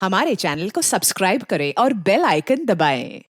हमारे चैनल को सब्सक्राइब करें और बेल आइकन दबाएं।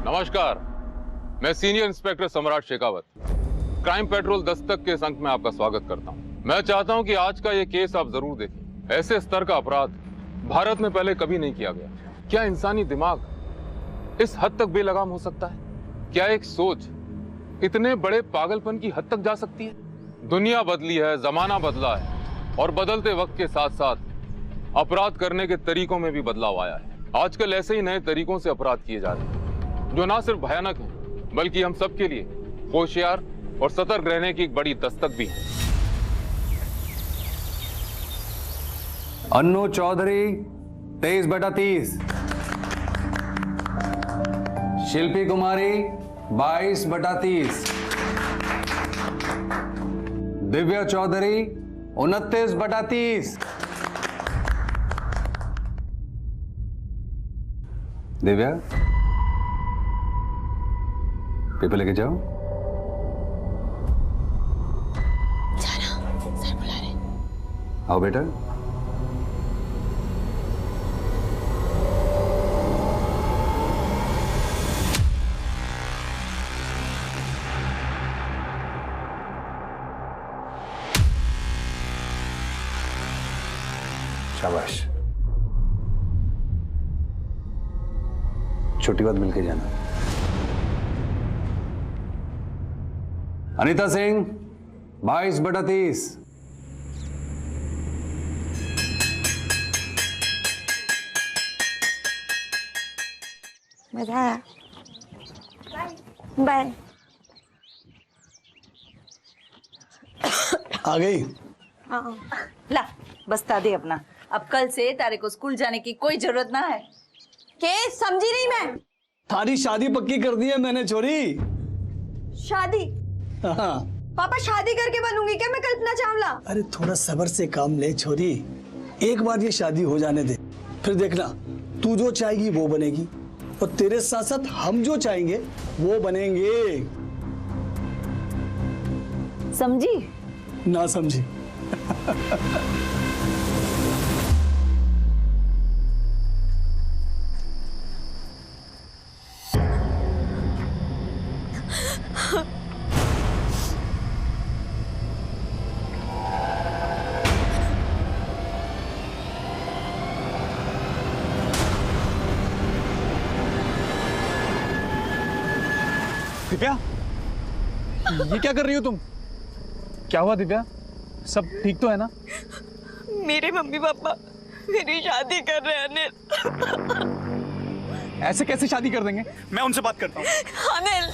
नमस्कार, मैं सीनियर इंस्पेक्टर सम्राट शेखावत क्राइम पेट्रोल दस्तक के इस अंक में आपका स्वागत करता हूं। मैं चाहता हूं कि आज का ये केस आप जरूर देखें। ऐसे स्तर का अपराध भारत में पहले कभी नहीं किया गया। क्या इंसानी दिमाग इस हद तक बेलगाम हो सकता है? क्या एक सोच इतने बड़े पागलपन की हद तक जा सकती है? दुनिया बदली है, जमाना बदला है और बदलते वक्त के साथ साथ अपराध करने के तरीकों में भी बदलाव आया है। आजकल ऐसे ही नए तरीकों से अपराध किए जा रहे हैं जो ना सिर्फ भयानक है बल्कि हम सबके लिए होशियार और सतर्क रहने की एक बड़ी दस्तक भी है। अन्नू चौधरी 23/30, शिल्पी कुमारी 22/30, दिव्या चौधरी 29/30। दिव्या, पेपर लेके जाओ। जाना, सर बुला रहे। आओ बेटा। शाबाश, छुट्टी बाद मिलके जाना। अनीता सिंह 22/30, मजा आया। बाय। आ गई। हाँ, ला बस्ता दे अपना। अब कल से तारे को स्कूल जाने की कोई जरूरत ना है। के समझी नहीं मैं। थारी शादी पक्की कर दी है मैंने छोरी। शादी? हाँ। पापा शादी करके बनूंगी क्या मैं कल्पना चावला? अरे थोड़ा सब्र से काम ले छोरी, एक बार ये शादी हो जाने दे, फिर देखना तू जो चाहेगी वो बनेगी और तेरे साथ साथ हम जो चाहेंगे वो बनेंगे। समझी? ना समझी। दिव्या, ये क्या कर रही हो तुम? क्या हुआ दिव्या? सब ठीक तो है ना? मेरे मम्मी पापा मेरी शादी कर रहे हैं अनिल। ऐसे कैसे शादी कर देंगे? मैं उनसे बात करता हूँ। अनिल,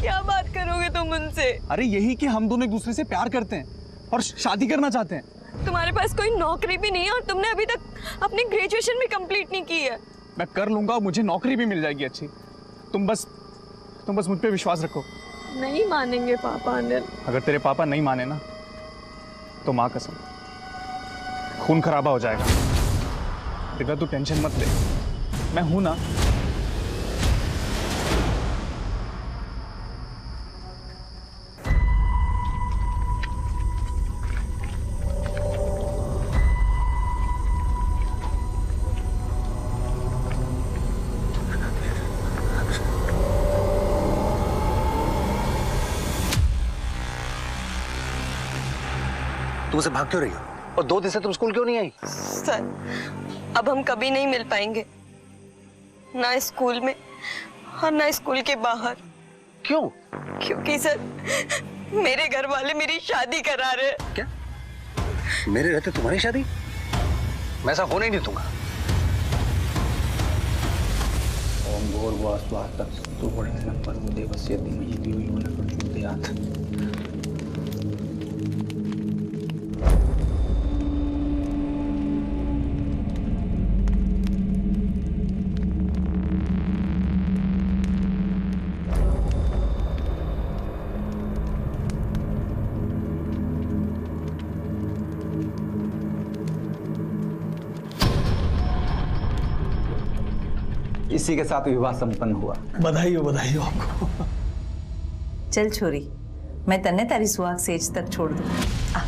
क्या बात करोगे? करोगे तुम उनसे? अरे यही कि हम दोनों एक दूसरे से प्यार करते हैं और शादी करना चाहते हैं। तुम्हारे पास कोई नौकरी भी नहीं है और तुमने अभी तक अपनी ग्रेजुएशन भी कंप्लीट नहीं की है। मैं कर लूंगा, मुझे नौकरी भी मिल जाएगी अच्छी। तुम बस मुझ पे विश्वास रखो। नहीं मानेंगे पापा अनिल। अगर तेरे पापा नहीं माने ना तो माँ कसम खून खराबा हो जाएगा। दिव्या तू टेंशन मत ले, मैं हूं ना। तुम उसे भाग क्यों रही हो? और 2 दिन से तुम स्कूल क्यों नहीं आई? सर अब हम कभी नहीं मिल पाएंगे, ना स्कूल में और ना स्कूल के बाहर। क्यों? क्योंकि सर मेरे घर वाले मेरी शादी करा रहे हैं। क्या? मेरे रहते तुम्हारी शादी? मैं ऐसा होने नहीं दूंगा। ओम भूर्भुवस्सुस्तु वरेण्यं देवस्य धीमहि धियो यो नः प्रचोदयात्। इसी के साथ विवाह संपन्न हुआ। बधाई हो आपको। चल छोरी, मैं तन्ने तारी सुहाग सेज तक छोड़ दूं। आ।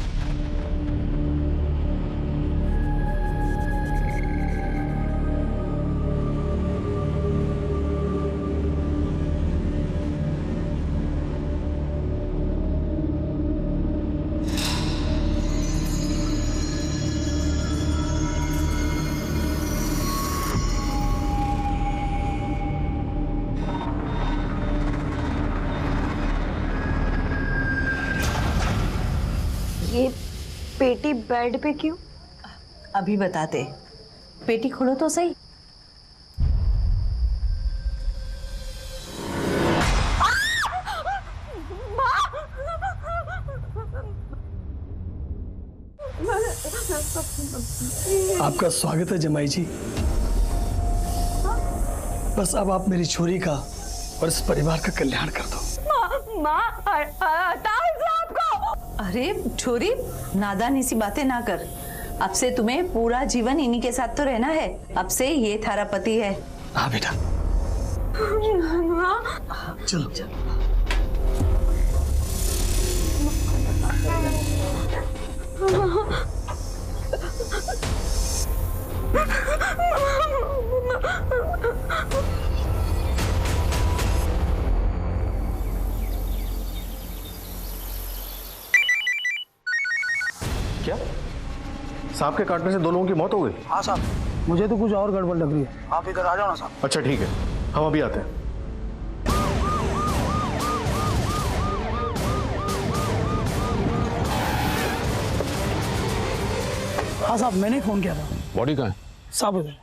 ये पेटी बेड पे क्यों? अभी बताते, पेटी खोलो तो सही। आपका स्वागत है जमाई जी। बस अब आप मेरी छोरी का और इस परिवार का कल्याण कर दो। अरे छोरी, नादान ऐसी बातें ना कर। अब से तुम्हें पूरा जीवन इन्हीं के साथ तो रहना है। अब से ये थारा पति है। हाँ बेटा, चलो चलो। क्या? सांप के काटने से 2 लोगों की मौत हो गई? हाँ साहब, मुझे तो कुछ और गड़बड़ लग रही है। आप इधर आ जाओ ना साहब। अच्छा ठीक है, हम अभी आते हैं। हाँ साहब, मैंने फोन किया था। बॉडी कहाँ है? साहब उधर।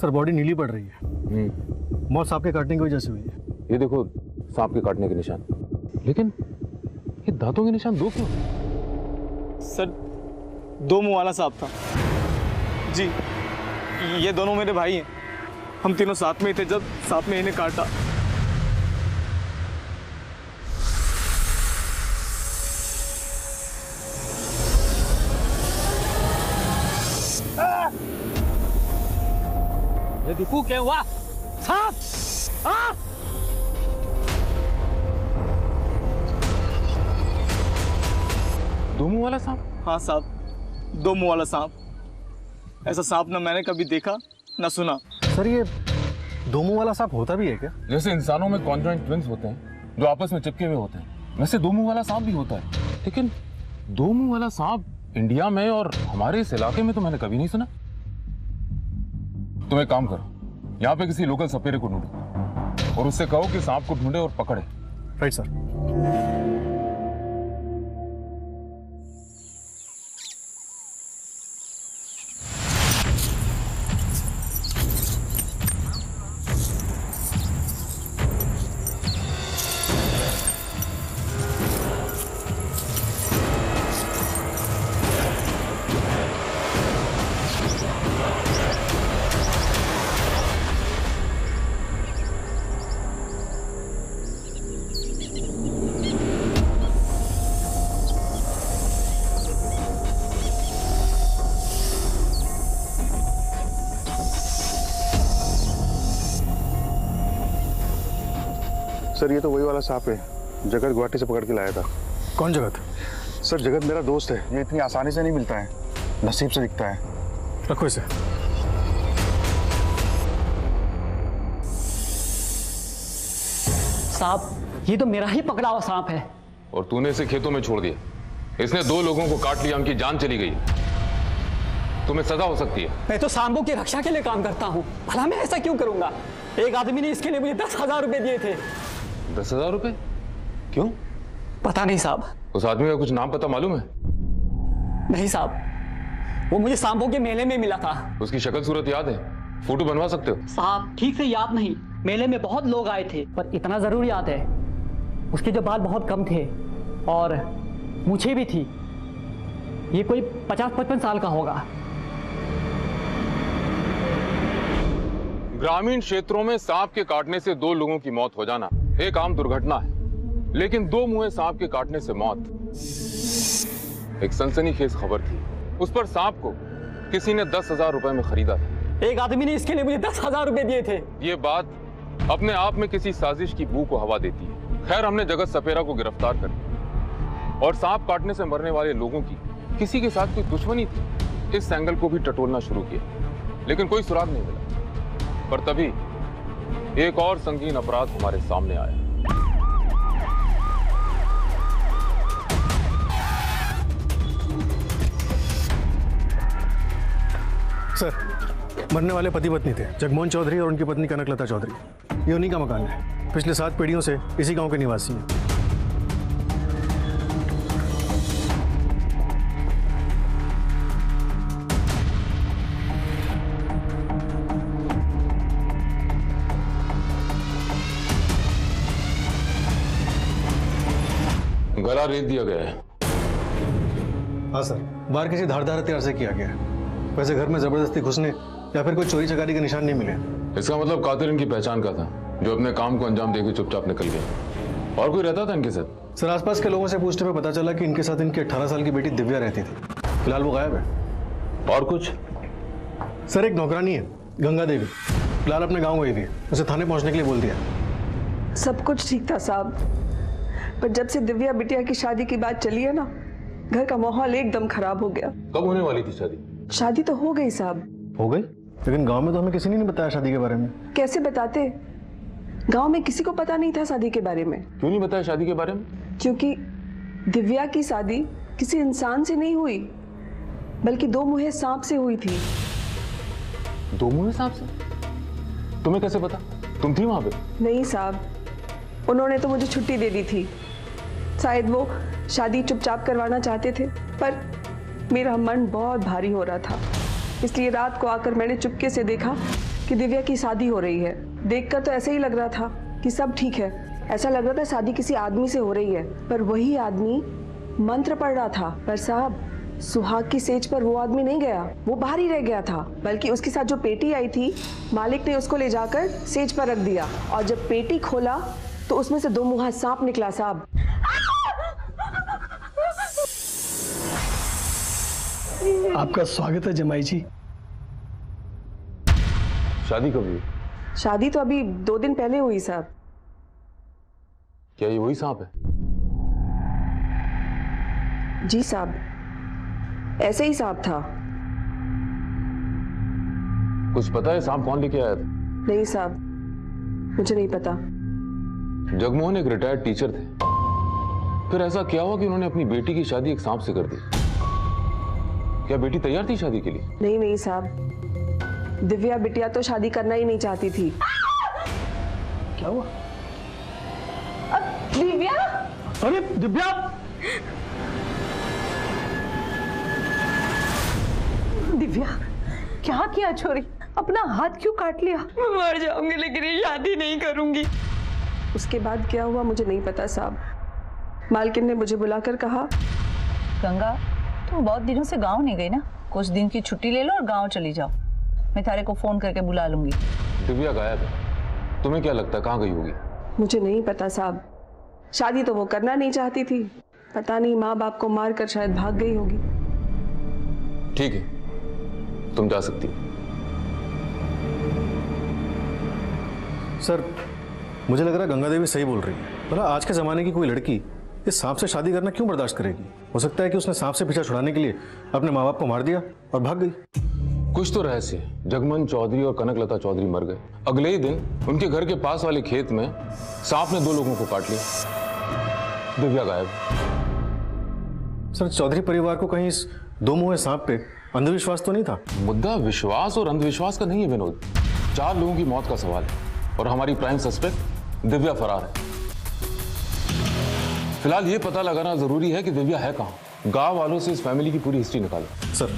सर बॉडी नीली पड़ रही है। मौत सांप के काटने की वजह से हुई है। ये देखो सांप के काटने के निशान, लेकिन ये दांतों के निशान 2 क्यों? सर 2 मुंह वाला सांप था जी। ये दोनों मेरे भाई हैं। हम तीनों साथ में ही थे जब सांप ने इन्हें काटा। ये दीपू क्या हुआ? सांप! दो मुंह वाला सांप? हाँ साहब, 2 मुंह वाला सांप। ऐसा सांप ना मैंने कभी देखा ना सुना। सर ये 2 मुंह वाला सांप होता भी है क्या? जैसे इंसानों में कॉन्जॉइंट ट्विन्स होते हैं जो आपस में चिपके हुए होते हैं, वैसे 2 मुंह वाला सांप भी होता है। लेकिन 2 मुंह वाला सांप इंडिया में और हमारे इस इलाके में तो मैंने कभी नहीं सुना। तुम एक काम करो, यहाँ पे किसी लोकल सपेरे को ढूंढो और उससे कहो कि सांप को ढूंढे और पकड़े, राइट सर। सर ये तो वही वाला सांप है जगत गुवाहाटी से पकड़ के लाया था। कौन जगत? सर जगत मेरा दोस्त है, ये इतनी आसानी से नहीं मिलता है, नसीब से दिखता है। रखो इसे। सांप, ये तो मेरा ही पकड़ा हुआ सांप है। और तूने इसे खेतों में छोड़ दिया। इसने 2 लोगों को काट लिया, उनकी जान चली गई। तुम्हें सजा हो सकती है। मैं तो सांपों की रक्षा के लिए काम करता हूँ, भला मैं ऐसा क्यों करूंगा? एक आदमी ने इसके लिए मुझे 10,000 रुपए दिए थे। 10,000 रुपए? क्यों? पता नहीं साहब। उस आदमी का कुछ नाम पता मालूम है? नहीं साहब, वो मुझे सांपों के मेले में मिला था। उसकी शक्ल सूरत याद है? फोटो बनवा सकते हो? साहब ठीक से याद नहीं, मेले में बहुत लोग आए थे, पर इतना जरूर याद है उसके जो बाल बहुत कम थे और मूछें भी थी। ये कोई 50-55 साल का होगा। ग्रामीण क्षेत्रों में सांप के काटने से 2 लोगों की मौत हो जाना एक आम दुर्घटना है, लेकिन 2 मुंहे सांप के काटने से मौत एक सनसनीखेज खबर थी। उस पर सांप को किसी ने 10,000 रुपए में खरीदा था। एक आदमी ने इसके लिए मुझे 10,000 रुपए दिए थे। ये बात अपने आप में किसी साजिश की बू को हवा देती है। खैर, हमने जगत सपेरा को गिरफ्तार कर लिया और सांप काटने से मरने वाले लोगों की किसी के साथ कोई दुश्मनी थी, इस एंगल को भी टटोलना शुरू किया, लेकिन कोई सुराग नहीं मिला। पर तभी एक और संगीन अपराध हमारे सामने आया। सर, मरने वाले पति पत्नी थे जगमोहन चौधरी और उनकी पत्नी कनकलता चौधरी। ये उन्हीं का मकान है। पिछले 7 पीढ़ियों से इसी गांव के निवासी हैं। गला रेत दिया गया है। हाँ सर, बाहर किसी धारदार हथियार से किया गया है। वैसे घर में जबरदस्ती घुसने या फिर कोई चोरी चकारी के निशान नहीं मिले। इसका मतलब कातिल इनकी पहचान का था, जो अपने काम को अंजाम देकर चुपचाप निकल गया। और कोई रहता था इनके साथ? सर, आसपास के लोगों से पूछने में पता चला कि इनके साथ इनकी 18 साल की बेटी दिव्या रहती थी। फिलहाल वो गायब है। और कुछ? सर, एक नौकरानी है गंगा देवी, फिलहाल अपने गाँव गई थी। उसे थाने पहुंचने के लिए बोल दिया। सब कुछ ठीक था साहब, पर जब से दिव्या बिटिया की शादी की बात चली है ना, घर का माहौल एकदम खराब हो गया। कब होने वाली थी शादी? शादी तो हो गई साहब। हो गई? लेकिन गांव में तो हमें किसी ने नहीं बताया शादी के बारे में। कैसे बताते? गांव में किसी को पता नहीं था शादी के बारे में। क्यों नहीं बताया शादी के बारे में? क्योंकि दिव्या की शादी किसी इंसान से नहीं हुई, बल्कि 2 मुंहे सांप से हुई थी। 2 मुंहे सांप से? तुम्हें कैसे पता? तुम थी वहां पे? नहीं साहब, उन्होंने तो मुझे छुट्टी दे दी थी। शायद वो शादी चुपचाप करवाना चाहते थे, पर मेरा मन बहुत भारी हो रहा था, इसलिए रात को आकर मैंने चुपके से देखा कि दिव्या की शादी हो रही है। देखकर तो ऐसे ही लग रहा था कि सब ठीक है। ऐसा लग रहा था शादी किसी आदमी से हो रही है, पर वही आदमी मंत्र पढ़ रहा था। पर साहब, सुहाग की सेज पर वो आदमी नहीं गया, वो बाहर ही रह गया था। बल्कि उसके साथ जो पेटी आई थी, मालिक ने उसको ले जाकर सेज पर रख दिया, और जब पेटी खोला तो उसमें से 2 मुंहा सांप निकला साहब। आपका स्वागत है जमाई जी। शादी कब हुई? शादी तो अभी 2 दिन पहले हुई साहब। क्या ये वही सांप है? जी साहब, ऐसे ही सांप था। कुछ पता है सांप कौन लेके आया था? नहीं साहब, मुझे नहीं पता। जगमोहन एक रिटायर्ड टीचर थे, फिर ऐसा क्या हुआ कि उन्होंने अपनी बेटी की शादी एक सांप से कर दी? क्या बेटी तैयार थी शादी के लिए? नहीं साहब, दिव्या बिटिया तो शादी करना ही नहीं चाहती थी। क्या हुआ? दिव्या अरे दिव्या, दिव्या क्या किया छोरी? अपना हाथ क्यों काट लिया? मैं मर जाऊंगी लेकिन ये शादी नहीं करूंगी। उसके बाद क्या हुआ मुझे नहीं पता साहब। मालकिन ने मुझे बुलाकर कहा, गंगा तुम बहुत दिनों से गांव नहीं गई ना, कुछ दिन की छुट्टी ले लो और गांव चली जाओ। मैं तारे को फोन करके बुला लूंगी। दिव्या गायब है, तुम्हें क्या लगता है कहाँ गई होगी? मुझे नहीं पता साहब। शादी तो वो करना नहीं चाहती थी, पता नहीं माँ बाप को मारकर शायद भाग गई होगी। ठीक है, तुम जा सकती हो। सर मुझे लग रहा है गंगा देवी सही बोल रही है। भला आज के ज़माने की कोई लड़की इस सांप से शादी करना क्यों बर्दाश्त करेगी? हो सकता है कि उसने सांप से पीछा छुड़ाने के लिए अपने माँ बाप को मार दिया और भाग गई। कुछ तो रहस्य है। जगमोहन चौधरी और कनकलता चौधरी मर गए, अगले ही दिन उनके घर के पास वाले खेत में सांप ने 2 लोगों को काट लिया। दिव्या गायब। सर चौधरी परिवार को कहीं इस 2 मुंहे सांप पे अंधविश्वास तो नहीं था? मुद्दा विश्वास और अंधविश्वास का नहीं है विनोद, 4 लोगों की मौत का सवाल है और हमारी प्राइम सस्पेक्ट दिव्या फरार है। फिलहाल ये पता लगाना जरूरी है कि दिव्या है कहां। गांव वालों से इस फैमिली की पूरी हिस्ट्री निकालो। सर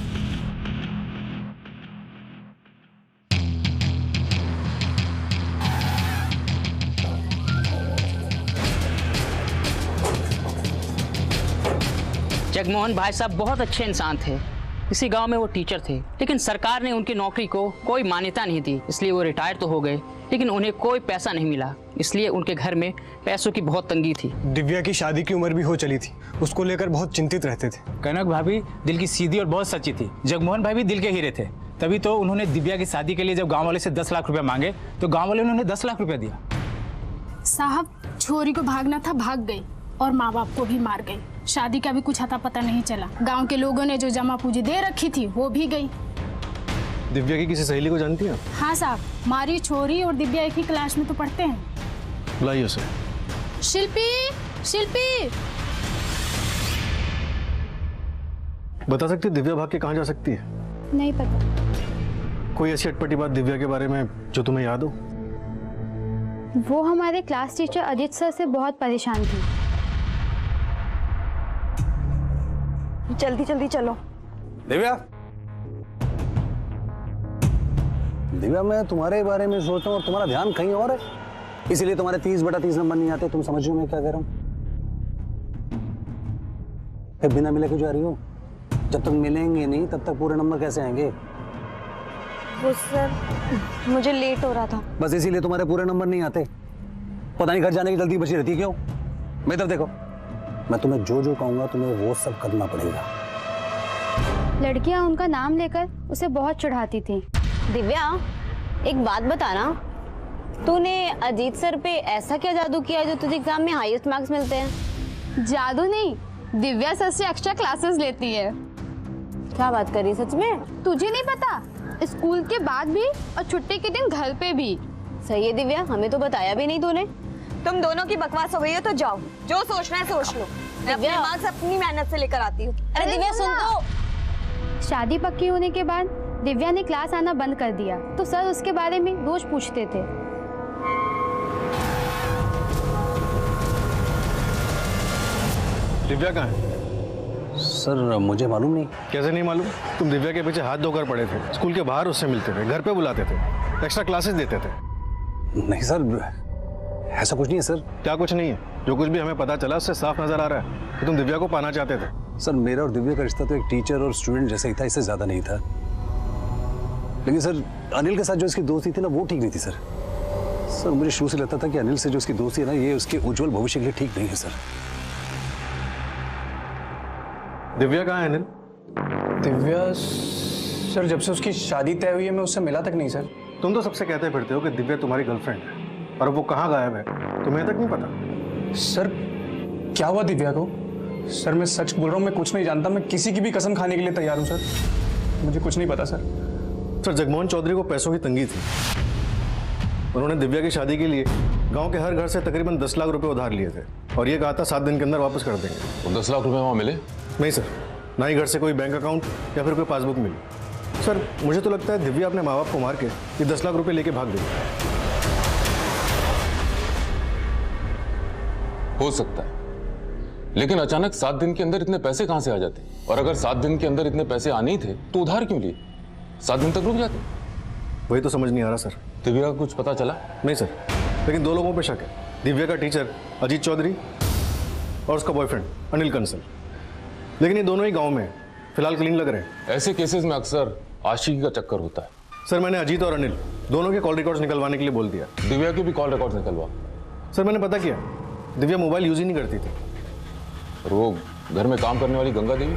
जगमोहन भाई साहब बहुत अच्छे इंसान थे। इसी गांव में वो टीचर थे, लेकिन सरकार ने उनकी नौकरी को कोई मान्यता नहीं दी, इसलिए वो रिटायर तो हो गए लेकिन उन्हें कोई पैसा नहीं मिला, इसलिए उनके घर में पैसों की बहुत तंगी थी। दिव्या की शादी की उम्र भी हो चली थी, उसको लेकर बहुत चिंतित रहते थे। कनक भाभी दिल की सीधी और बहुत सच्ची थी। जगमोहन भाई भी दिल के हीरे थे, तभी तो उन्होंने दिव्या की शादी के लिए जब गांव वाले से 10 लाख रुपए मांगे तो गांव वाले ने उन्हें 10 लाख रुपए दिया। साहब छोरी को भागना था, भाग गई और माँ बाप को भी मार गई। शादी का भी कुछ अता पता नहीं चला। गांव के लोगों ने जो जमा पूंजी दे रखी थी वो भी गई। दिव्या की किसी सहेली को जानती हैं? हाँ साहब, मारी छोरी और दिव्या एक ही क्लास में तो पढ़ते हैं। बुलाइए उसे। शिल्पी, शिल्पी बता सकती है दिव्या भाग के कहाँ जा सकती है? नहीं पता। कोई ऐसी अटपटी बात दिव्या के बारे में जो तुम्हें याद हो? वो हमारे क्लास टीचर अजीत सर से बहुत परेशान थी। जल्दी जल्दी चलो। दिव्या, दिव्या मैं तुम्हारे बारे में सोचता हूँ और तुम्हारा ध्यान कहीं और है, इसीलिए तुम्हारे 30/30 नंबर नहीं आते। तुम समझ रहे हो मैं क्या कह रहा हूँ? फिर बिना मिले क्यों जा रही हो? जब तक मिलेंगे नहीं तब तक पूरे नंबर कैसे आएंगे? वो सर मुझे लेट हो रहा था। बस इसीलिए तुम्हारे पूरे नंबर नहीं आते। पता नहीं घर जाने की जल्दी बची रहती क्यों? मैं तब देखो, मैं तुम्हें जो जो कहूंगा तुम्हें वो सब करना पड़ेगा। लड़कियां उनका नाम लेकर उसे बहुत चढ़ाती थी। दिव्या एक बात बताना, तूने अजीत सर पे ऐसा क्या जादू किया जो तुझे एग्जाम में हाईएस्ट मार्क्स मिलते हैं? जादू नहीं, दिव्या सर से एक्स्ट्रा क्लासेस लेती है। क्या बात कर रही सच में? तुझे नहीं पता? स्कूल के बाद भी और छुट्टी के दिन घर पे भी। सही है दिव्या, हमें तो बताया भी नहीं तूने। तुम दोनों की बकवास हो गई है तो जाओ, जो सोचना है सोच लो। मैं अपने मार्क्स अपनी मेहनत से लेकर आती हूँ। अरे दिव्या सुन तो। शादी पक्की होने के बाद दिव्या ने क्लास आना बंद कर दिया तो सर उसके बारे में रोज पूछते थे। दिव्या कहाँ है? सर मुझे मालूम नहीं। कैसे नहीं मालूम? तुम दिव्या के पीछे हाथ धोकर पड़े थे, स्कूल के बाहर उससे मिलते थे, घर पे बुलाते थे, एक्स्ट्रा क्लासेस देते थे। नहीं सर, ऐसा कुछ नहीं है सर। क्या कुछ नहीं है? जो कुछ भी हमें पता चला उससे साफ नजर आ रहा है कि तुम दिव्या को पाना चाहते थे। सर मेरा और दिव्या का रिश्ता तो एक टीचर और स्टूडेंट जैसा ही था, इससे ज्यादा नहीं था। लेकिन सर अनिल के साथ जो इसकी दोस्ती थी ना वो ठीक नहीं थी सर। सर मुझे शुरू से लगता था कि अनिल से जो उसकी दोस्ती है ना ये उसके उज्जवल भविष्य के लिए ठीक नहीं है सर। दिव्या कहाँ है अनिल? दिव्या सर जब से उसकी शादी तय हुई है मैं उससे मिला तक नहीं सर। तुम तो सबसे कहते फिरते हो कि दिव्या तुम्हारी गर्लफ्रेंड है और वो कहाँ गायब है तुम्हें तक नहीं पता। सर क्या हुआ दिव्या को? सर मैं सच बोल रहा हूँ, मैं कुछ नहीं जानता। मैं किसी की भी कसम खाने के लिए तैयार हूँ सर, मुझे कुछ नहीं पता सर। सर जगमोहन चौधरी को पैसों की तंगी थी, उन्होंने दिव्या की शादी के लिए गांव के हर घर से तकरीबन 10 लाख रुपए उधार लिए थे और ये कहा था 7 दिन के अंदर वापस कर देंगे। तो 10 लाख रुपए वहाँ मिले? नहीं सर, ना ही घर से कोई बैंक अकाउंट या फिर कोई पासबुक मिली। सर मुझे तो लगता है दिव्या अपने माँ बाप को मार के ये 10 लाख रुपए लेके भाग गई। हो सकता है, लेकिन अचानक 7 दिन के अंदर इतने पैसे कहां से आ जाते? और अगर 7 दिन के अंदर इतने पैसे आने ही थे तो उधार क्यों लिए? 7 दिन तक रुक जाते। वही तो समझ नहीं आ रहा सर। दिव्या का कुछ पता चला? नहीं सर, लेकिन 2 लोगों पे शक है, दिव्या का टीचर अजीत चौधरी और उसका बॉयफ्रेंड अनिल कंसल। लेकिन ये दोनों ही गाँव में हैं, फिलहाल क्लीन लग रहे हैं। ऐसे केसेस में अक्सर आशिकी का चक्कर होता है। सर मैंने अजीत और अनिल दोनों के कॉल रिकॉर्ड्स निकलवाने के लिए बोल दिया। दिव्या के भी कॉल रिकॉर्ड्स निकलवा। सर मैंने पता किया, दिव्या मोबाइल यूज ही नहीं करती थी। और वो घर में काम करने वाली गंगा देवी?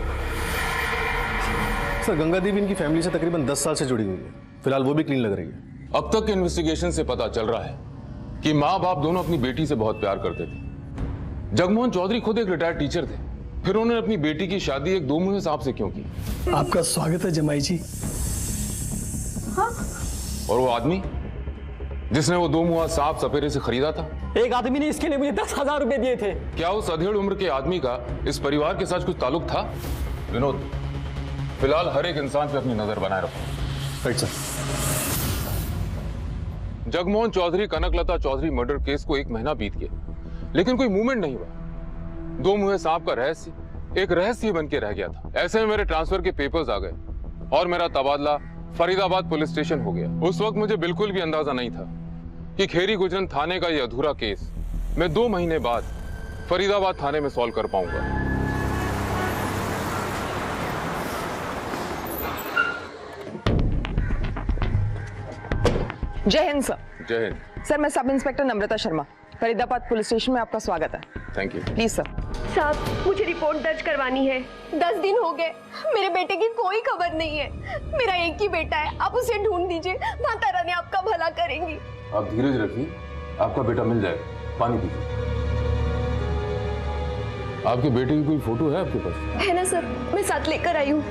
सर गंगा देवी इनकी फैमिली से तकरीबन 10 साल से जुड़ी हुई है, फिलहाल वो भी क्लीन लग रही है। अब तक के इन्वेस्टिगेशन से पता चल रहा है कि माँ बाप दोनों अपनी बेटी से बहुत प्यार करते थे। जगमोहन चौधरी खुद एक रिटायर्ड टीचर थे, फिर उन्होंने अपनी बेटी की शादी एक 2 मुंहे सांप से क्यों की? आपका स्वागत है जमाई जी। हाँ? और वो आदमी जिसने वो 2 मुंहा सांप सपेरे से खरीदा था? एक आदमी ने इसके लिए मुझे 10,000 रुपए दिए थे। क्या उस अधेड़ उम्र के आदमी का इस परिवार के साथ कुछ ताल्लुक था? विनोद, फिलहाल हर एक इंसान पे अपनी नजर बनाए रखो। Right sir. Jagmohan Chaudhary Kanaklata Chaudhary murder case को 1 महीना बीत गया, लेकिन कोई मूवमेंट नहीं हुआ। 2 मुंहे सांप का रहस्य एक रहस्य बन के रह गया था। ऐसे में मेरे ट्रांसफर के पेपर्स आ गए और मेरा तबादला फरीदाबाद पुलिस स्टेशन हो गया। उस वक्त मुझे बिल्कुल भी अंदाजा नहीं था कि खेरी गुजरन थाने का यह अधूरा केस मैं 2 महीने बाद फरीदाबाद थाने में सॉल्व कर पाऊंगा। जय हिंद सर। जय हिंद सर, मैं सब इंस्पेक्टर नम्रता शर्मा, फरीदाबाद पुलिस स्टेशन में आपका स्वागत है। Thank you. Please sir. साहब, मुझे रिपोर्ट दर्ज करवानी है। 10 दिन हो गए, मेरे बेटे की कोई खबर नहीं है। मेरा एक ही बेटा है, आप उसे ढूंढ दीजिए, माता रानी आपका भला करेंगी। आप धीरज रखिए, आपका बेटा मिल जाएगा। पानी पीजिए। आपके बेटे की कोई फोटो है आपके पास? है ना सर, मैं साथ लेकर आई हूँ।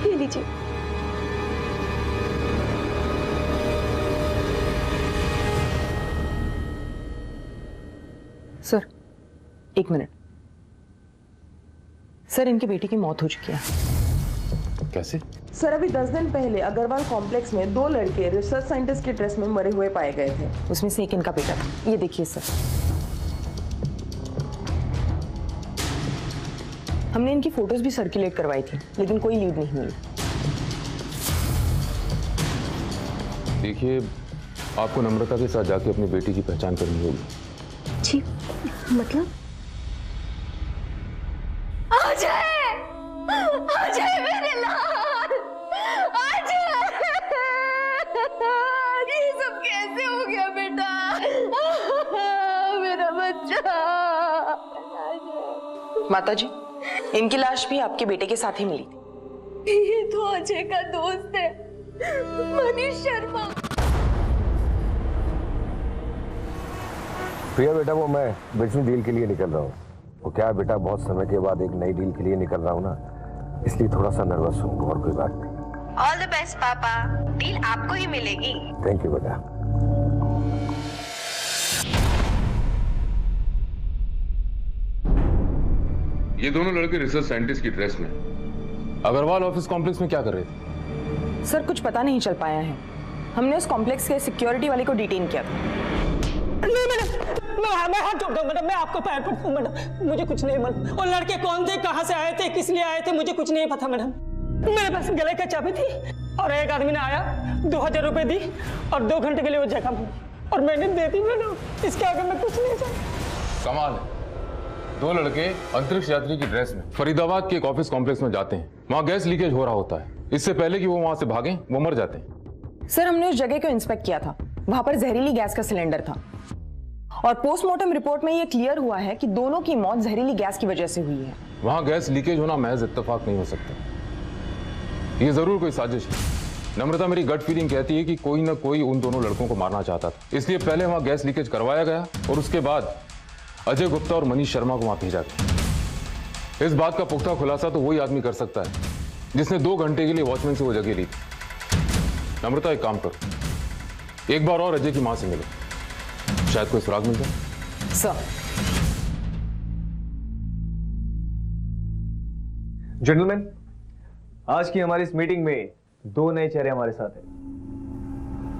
ये लीजिए। Sir 1 minute. सर, इनकी बेटी की मौत हो चुकी है। कैसे? सर, अभी 10 दिन पहले अग्रवाल कॉम्प्लेक्स में 2 लड़के रिसर्च साइंटिस्ट के ड्रेस में मरे हुए पाए गए थे। उसमें से एक इनका बेटा था। ये देखिए सर। हमने इनकी फोटोज भी सर्कुलेट करवाई थी, लेकिन कोई लीड नहीं मिली। देखिए, आपको नम्रता के साथ जाके अपनी बेटी की पहचान करनी होगी। जी, मतलब? अजय! अजय मेरे लाल! अजय! ये सब कैसे हो गया बेटा? मेरा बच्चा! माता जी, इनकी लाश भी आपके बेटे के साथ ही मिली थी। ये तो अजय का दोस्त है, मनीष शर्मा। प्रिया बेटा, वो मैं बिजनेस डील के लिए निकल रहा हूँ। वो क्या है बेटा, बहुत समय के बाद एक नई डील के लिए निकल रहा हूँ ना, इसलिए थोड़ा सा नर्वस हूँ, और कोई बात नहीं। ऑल द बेस्ट पापा, डील आपको ही मिलेगी। थैंक यू बेटा। ये दोनों लड़के रिसर्च साइंटिस्ट की ड्रेस में अग्रवाल ऑफिस कॉम्प्लेक्स में क्या कर रहे थे? सर, कुछ पता नहीं चल पाया है। हमने उस कॉम्प्लेक्स के सिक्योरिटी वाले को डिटेन किया था। नहीं मैडम, मैं हाथ जोड़ता हूँ मैडम, मैं आपको पैर पड़ता हूँ मैडम, मुझे कुछ नहीं मालूम। और लड़के कौन थे, कहाँ से आए थे, किस लिए आए थे, मुझे कुछ नहीं पता मैडम। मेरे पास गले का चाबी थी और एक आदमी ने आया, 2000 रुपए दी और 2 घंटे के लिए वो जगह मिली और मैंने दे दी मैडम। इसके आगे मैं कुछ नहीं जानता। कमाल है, 2 लड़के अंतरिक्ष यात्री की ड्रेस में फरीदाबाद के एक ऑफिस कॉम्प्लेक्स में जाते हैं। वहाँ गैस लीकेज हो रहा होता है। इससे पहले कि वो वहाँ से भागें, वो मर जाते हैं। सर, हमने उस जगह को इंस्पेक्ट किया था। वहां पर जहरीली गैस का सिलेंडर था और पोस्टमार्टम रिपोर्ट में यह क्लियर हुआ है कि दोनों की मौत जहरीली गैस की वजह से हुई है। वहां गैस लीकेज होना महज इत्तेफाक नहीं हो सकता, ये जरूर कोई साजिश है। नम्रता, मेरी गट फीलिंग कहती है कि कोई ना कोई उन दोनों लड़कों को मारना चाहता था, इसलिए पहले वहां गैस लीकेज करवाया गया और उसके बाद अजय गुप्ता और मनीष शर्मा को वहां भेजा गया। इस बात का पुख्ता खुलासा तो वही आदमी कर सकता है जिसने 2 घंटे के लिए वॉचमैन से वो जगह ली थी। नम्रता, एक काम करो, एक बार और अजय की मां से मिलो, शायद कोई सुराग मिल जाए। सर, जेंटलमैन, आज की हमारी इस मीटिंग में 2 नए चेहरे हमारे साथ हैं।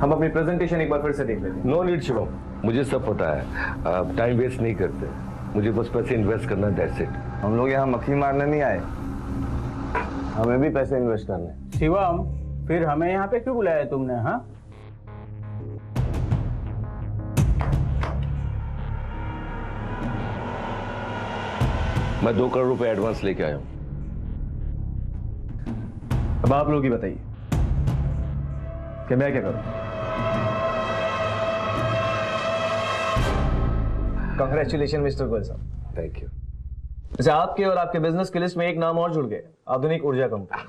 हम अपनी प्रेजेंटेशन एक बार फिर से देख लेते हैं। नो नीड शिवम, मुझे सब पता है, आप टाइम वेस्ट नहीं करते। मुझे बस पैसे इन्वेस्ट करना है, दैट्स इट। हम लोग यहाँ मक्खी मारने नहीं आए, हमें भी पैसे इन्वेस्ट करने। शिवम, फिर हमें यहाँ पे क्यों बुलाया तुमने? हाँ, मैं 2 करोड़ रुपए एडवांस लेके आया हूँ। अब आप लोग ही बताइए कि मैं क्या करूं? कांग्रेचुलेशन मिस्टर गोयल साहब। Thank you. वैसे आपके और आपके बिजनेस की लिस्ट में एक नाम और जुड़ गए, आधुनिक ऊर्जा कंपनी।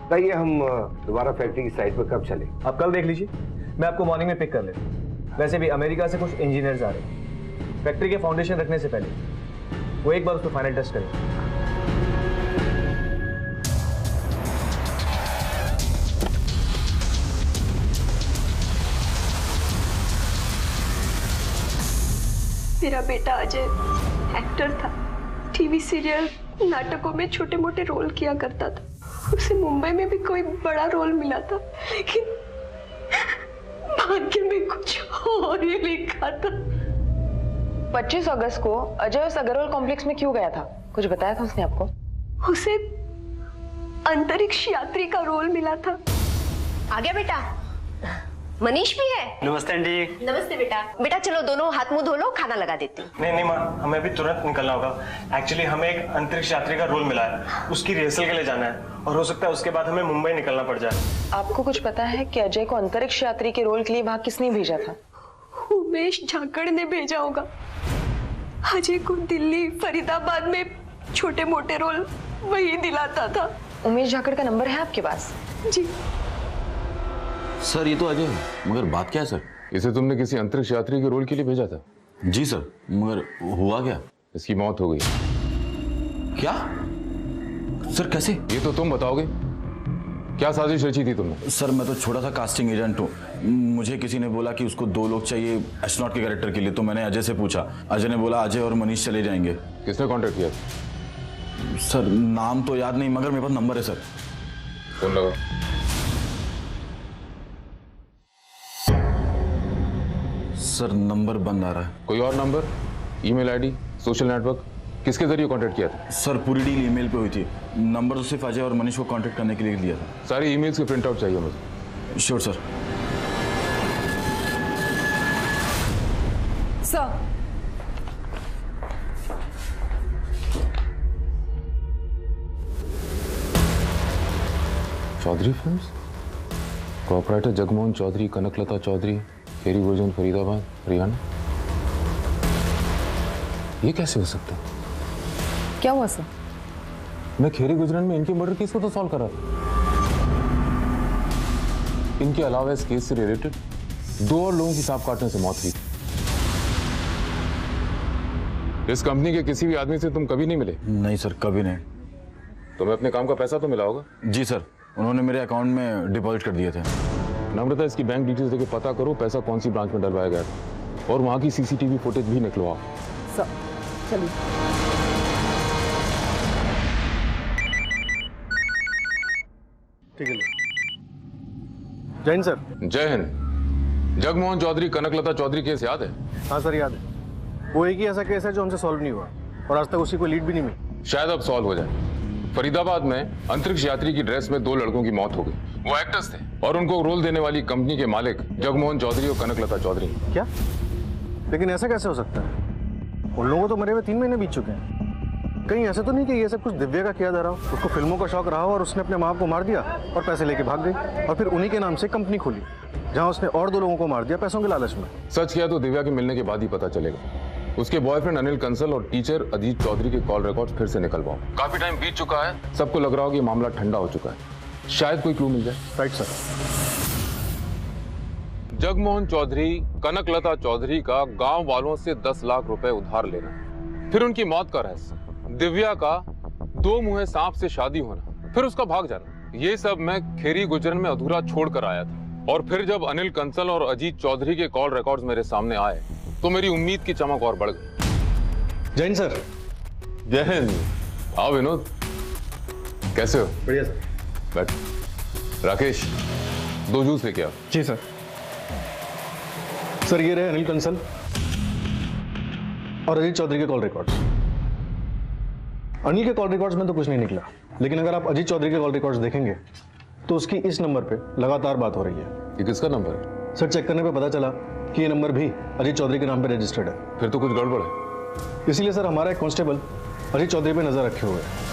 बताइए, हम दोबारा फैक्ट्री की साइट पर कब चले? आप कल देख लीजिए, मैं आपको मॉर्निंग में पिक कर लेता हूं। वैसे भी अमेरिका से कुछ इंजीनियर्स आ रहे हैं। फैक्ट्री के फाउंडेशन रखने से पहले वो एक बार उसको फाइनल टेस्ट करें। मेरा बेटा अजय एक्टर था, टीवी सीरियल नाटकों में छोटे मोटे रोल किया करता था। उसे मुंबई में भी कोई बड़ा रोल मिला था, लेकिन भाग्य में कुछ और ही लिखा था। 25 अगस्त को अजय उस अग्रवाल कॉम्प्लेक्स में क्यों गया था? कुछ बताया था उसने आपको? उसे अंतरिक्ष यात्री का रोल मिला था। आ गया बेटा? मनीष भी है? नमस्ते आंटी। नमस्ते बेटा। बेटा चलो दोनों हाथ मुंह धो लो, खाना लगा देती हूँ। नहीं माँ, हमें अभी तुरंत निकलना होगा। एक्चुअली हमें एक अंतरिक्ष यात्री का रोल मिला है, उसकी रिहर्सल के लिए जाना है और हो सकता है उसके बाद हमें मुंबई निकलना पड़ जाए। आपको कुछ पता है कि अजय को अंतरिक्ष यात्री के रोल के लिए वहां किसने भेजा था? उमेश झाकड़ ने भेजा होगा। अजय को दिल्ली, फरीदाबाद में छोटे मोटे रोल वही दिलाता था। उमेश झाकड़ का नंबर है आपके पास? जी सर, ये तो अजय है, मगर बात क्या है सर? इसे तुमने किसी अंतरिक्ष यात्री के रोल के लिए भेजा था? जी सर, मगर हुआ क्या? इसकी मौत हो गई। क्या सर, कैसे? ये तो तुम बताओगे। क्या साजिश रची थी तुमने? सर, मैं तो छोटा सा कास्टिंग एजेंट हूँ। मुझे किसी ने बोला कि उसको 2 लोग चाहिए एस्ट्रोनॉट के कैरेक्टर के लिए, तो मैंने अजय से पूछा। अजय ने बोला अजय और मनीष चले जाएंगे। किसने कांटेक्ट किया? सर, नाम तो याद नहीं, मगर मेरे पास नंबर है सर। फोन लगा। सर, नंबर बंद आ रहा है। कोई और number, email ID, social network, किसके जरिए कांटेक्ट किया था? सर, पूरी डील ईमेल पे हुई थी। नंबर तो सिर्फ अजय और मनीष को कांटेक्ट करने के लिए लिया था। सारी ईमेल्स के प्रिंट आउट चाहिए मुझे। Sure sir. Sir, Chaudhary films, corporator Jagmohan Chaudhary, Kanaklata Chaudhary, Kheri Gurjan, Faridabad, Haryana. ये कैसे हो सकता है? क्या हुआ सर? मैं खेरी गुजरन में इनकी मर्डर केस को तो सॉल्व कर रहा था। इनके अलावा इस केस से रिलेटेड 2 और लोगों की सांप काटने से मौत हुई। इस कंपनी के किसी भी आदमी से तुम कभी नहीं मिले? नहीं सर, कभी नहीं। तुम्हें अपने काम का पैसा तो मिला होगा? जी सर, उन्होंने मेरे अकाउंट में डिपॉजिट कर दिए थे। नम्रता, इसकी बैंक डिटेल्स देके पता करो पैसा कौन सी ब्रांच में डलवाया गया था और वहां की सीसीटीवी फुटेज भी निकलवाओ। सर चलिए। ठीक है। जय हिंद सर। जय हिंद। जगमोहन चौधरी, कनकलता चौधरी केस याद है? हाँ सर, याद है। वो एक ही ऐसा केस है जो हमसे सॉल्व नहीं हुआ और आज तक उसी को लीड भी नहीं मिली। शायद अब सॉल्व हो जाए। फरीदाबाद में अंतरिक्ष यात्री की ड्रेस में 2 लड़कों की मौत हो गई। वो एक्टर्स थे और उनको रोल देने वाली कंपनी के मालिक जगमोहन चौधरी और कनकलता चौधरी। क्या? लेकिन ऐसा कैसे हो सकता है? उन लोगों को तो मरे हुए 3 महीने बीत चुके हैं। कहीं ऐसा तो नहीं कि ये सब कुछ दिव्या का किया जा रहा हो? उसको फिल्मों का शौक रहा हो और उसने अपने माँ को मार दिया और पैसे लेके भाग गई और फिर उन्हीं के नाम से कंपनी खोली जहाँ उसने और 2 लोगों को मार दिया पैसों के लालच में। सच किया तो दिव्या के मिलने के बाद ही पता चलेगा। उसके बॉयफ्रेंड अनिल कंसल और टीचर अजीत चौधरी के कॉल रिकॉर्ड्स फिर से निकलवाओ। काफी टाइम बीत चुका है, सबको लग रहा हो कि मामला ठंडा हो चुका है। शायद कोई क्लू मिल जाए। Right sir. जगमोहन चौधरी, कनकलता चौधरी का गांव वालों से 10 लाख रुपए उधार लेना, फिर उनकी मौत का रहस्य, दिव्या का 2 मुंहे सांप से शादी होना, फिर उसका भाग जाना, ये सब मैं खेरी गुजरन में अधूरा छोड़कर आया था। और फिर जब अनिल कंसल और अजीत चौधरी के कॉल रिकॉर्ड्स मेरे सामने आए तो मेरी उम्मीद की चमक और बढ़ गई। जय हिंद सर। जय हिंद। आओ विनोद, कैसे हो? बढ़िया सर। बैठ। राकेश, 2 जूस लेके आओ। जी सर। सर, ये रहे अनिल कंसल और अजीत चौधरी के कॉल रिकॉर्ड्स। अनिल के कॉल रिकॉर्ड्स में तो कुछ नहीं निकला, लेकिन अगर आप अजीत चौधरी के कॉल रिकॉर्ड्स देखेंगे तो उसकी इस नंबर पे लगातार बात हो रही है। ये किसका नंबर है? सर चेक करने पे पता चला कि ये नंबर भी अजीत चौधरी के नाम पे रजिस्टर्ड है। फिर तो कुछ गड़बड़ है। इसीलिए सर हमारा एक कांस्टेबल अजीत चौधरी पे नजर रखे हुए है।